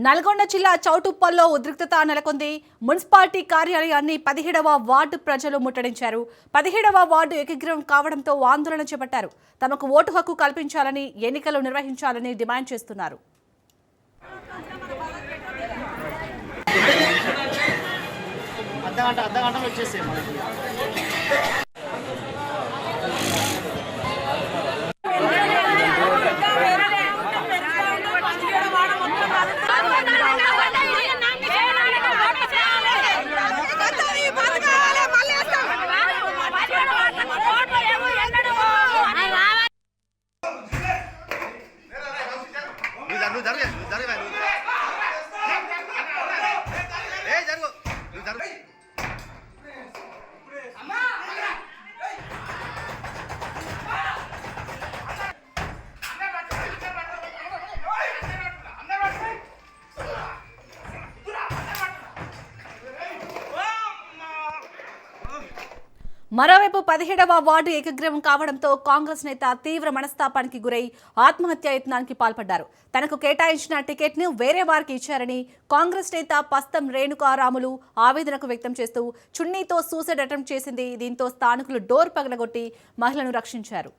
నల్గొండ జిల్లా చౌటుప్పల్లో ఉద్రిక్తత నెలకొంది. మున్సిపాలిటీ కార్యాలయాన్ని 17వ వార్డు ప్రజలు ముట్టడించారు. 17వ వార్డు ఏకగ్రీవం కావడంతో ఆందోళన చేపట్టారు. తమకు ఓటు హక్కు కల్పించాలని, ఎన్నికలు నిర్వహించాలని డిమాండ్ చేస్తున్నారు. మరోవైపు 17వ వార్డు ఏకగ్రీవం కావడంతో కాంగ్రెస్ నేత తీవ్ర మనస్తాపానికి గురై ఆత్మహత్యా యత్నానికి పాల్పడ్డారు. తనకు కేటాయించిన టికెట్ ను వేరే వారికి ఇచ్చారని కాంగ్రెస్ నేత పస్తం రేణుకారాములు ఆవేదనకు వ్యక్తం చేస్తూ చున్నీతో సూసైడ్ అటెంప్ట్ చేసింది. దీంతో స్థానికులు డోర్ పగలగొట్టి మహిళను రక్షించారు.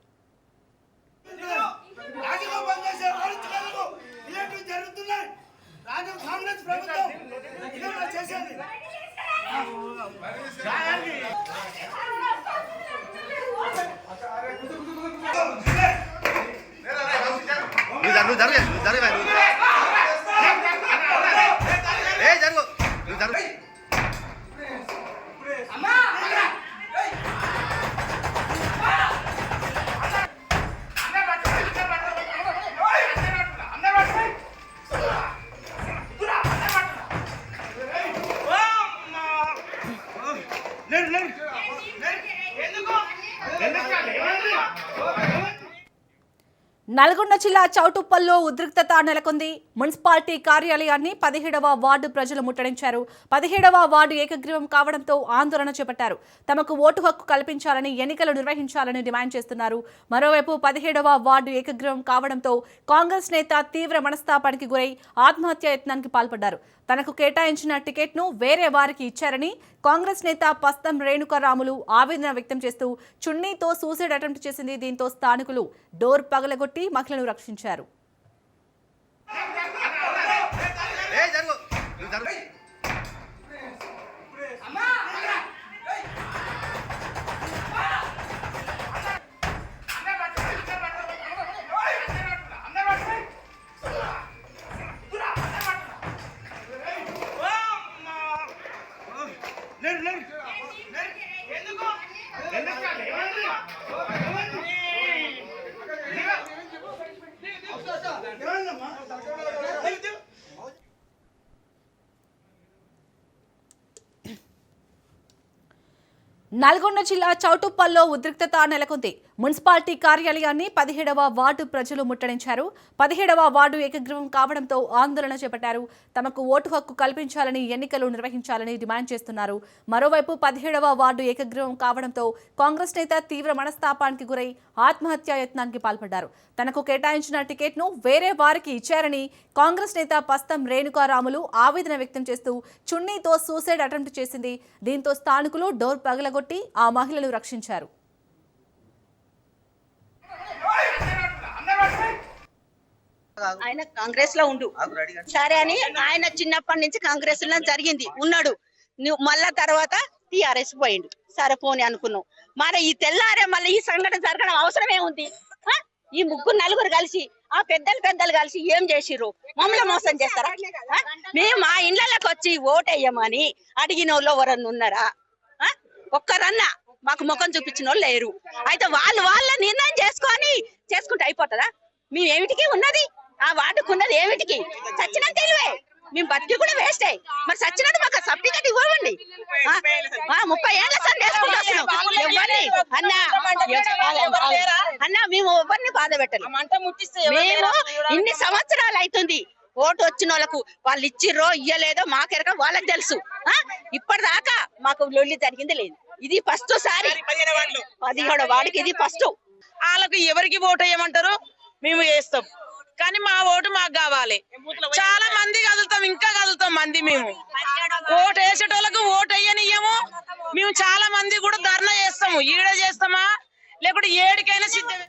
నల్గొండ జిల్లా చౌటుప్పల్లో ఉద్రిక్తత నెలకొంది. మున్సిపాలిటీ కార్యాలయాన్ని 17వ వార్డు ప్రజలు ముట్టడించారు. 17వ వార్డు ఏకగ్రీవం కావడంతో ఆందోళన చేపట్టారు. తమకు ఓటు హక్కు కల్పించాలని, ఎన్నికలు నిర్వహించాలని డిమాండ్ చేస్తున్నారు. మరోవైపు 17వ వార్డు ఏకగ్రీవం కావడంతో కాంగ్రెస్ నేత తీవ్ర మనస్తాపానికి గురై ఆత్మహత్యా యత్నానికి పాల్పడ్డారు. తనకు కేటాయించిన టికెట్ ను వేరే వారికి ఇచ్చారని కాంగ్రెస్ నేత పస్తం రేణుకారాములు ఆవేదన వ్యక్తం చేస్తూ చున్నీతో సూసైడ్ అటెంప్ట్ చేసింది. దీంతో స్థానికులు డోర్ పగలగొట్టి మహిళను రక్షించారు. నల్గొండ జిల్లా చౌటుప్పల్లో ఉద్రిక్తత నెలకొంది. మున్సిపాలిటీ కార్యాలయాన్ని 17వ వార్డు ప్రజలు ముట్టడించారు. 17వ వార్డు ఏకగ్రీవం కావడంతో ఆందోళన చేపట్టారు. తమకు ఓటు హక్కు కల్పించాలని, ఎన్నికలు నిర్వహించాలని డిమాండ్ చేస్తున్నారు. మరోవైపు 17వ వార్డు ఏకగ్రీవం కావడంతో కాంగ్రెస్ నేత తీవ్ర మనస్తాపానికి గురై ఆత్మహత్యా యత్నానికి పాల్పడ్డారు. తనకు కేటాయించిన టికెట్ ను వేరే వారికి ఇచ్చారని కాంగ్రెస్ నేత పస్తం రేణుకారాములు ఆవేదన వ్యక్తం చేస్తూ చున్నీతో సూసైడ్ అటెంప్ట్ చేసింది. దీంతో స్థానికులు డోర్ పగలగొట్టి ఆ మహిళను రక్షించారు. ఆయన కాంగ్రెస్ లో ఉండు సరే అని ఆయన చిన్నప్పటి నుంచి కాంగ్రెస్ లో జరిగింది ఉన్నాడు. మళ్ళా తర్వాత టిఆర్ఎస్ పోయిండు. సరే పోని అనుకున్నాం. మరి ఈ తెల్లారే మళ్ళీ ఈ సంఘటన జరగడం అవసరమే ఉంది. ఈ ముగ్గురు నలుగురు కలిసి ఆ పెద్దలు కలిసి ఏం చేసిర్రు? మమ్మల్ని మోసం చేస్తారా? మేము మా ఇళ్లలోకి వచ్చి ఓటేయమని అడిగిన వాళ్ళు ఎవరన్నా ఉన్నారా? ఒక్కరన్నా మాకు ముఖం చూపించిన వాళ్ళు లేరు. అయితే వాళ్ళ నిర్ణయం చేసుకుంటే అయిపోతుందా? మేము ఏమిటికి ఉన్నది, ఆ వార్డుకున్నది ఏమిటికి? చచ్చినంత తెలివే, మేము బతికి కూడా వేస్టే. మరి చచ్చినట్టు మాకు సర్టిఫికెట్ ఇవ్వండి. 30 ఏళ్ళ అన్నా మేము ఎవరిని బాధ పెట్టాలి. మేము ఇన్ని సంవత్సరాలు అవుతుంది ఓటు వచ్చిన వాళ్ళకు, వాళ్ళు ఇచ్చిర్రో ఇయ్యలేదో మాకెరక వాళ్ళకి తెలుసు. ఇప్పటిదాకా మాకు లొల్లి జరిగింది లేదు. ఇది ఫస్ట్ సారి 17వ వార్డుకి ఇది ఫస్ట్. వాళ్ళకు ఎవరికి ఓటు వేయమంటారు మేము వేస్తాం, కానీ మా ఓటు మాకు కావాలి. చాలా మంది కదులుతాం, ఇంకా కదులుతాం మంది. మేము ఓటు వేసేటోళ్ళకు ఓటు వేయనియ్యము. మేము చాలా మంది కూడా ధర్నా చేస్తాము. ఈడ చేస్తామా లేకుంటే ఏడికైనా సిద్ధమే.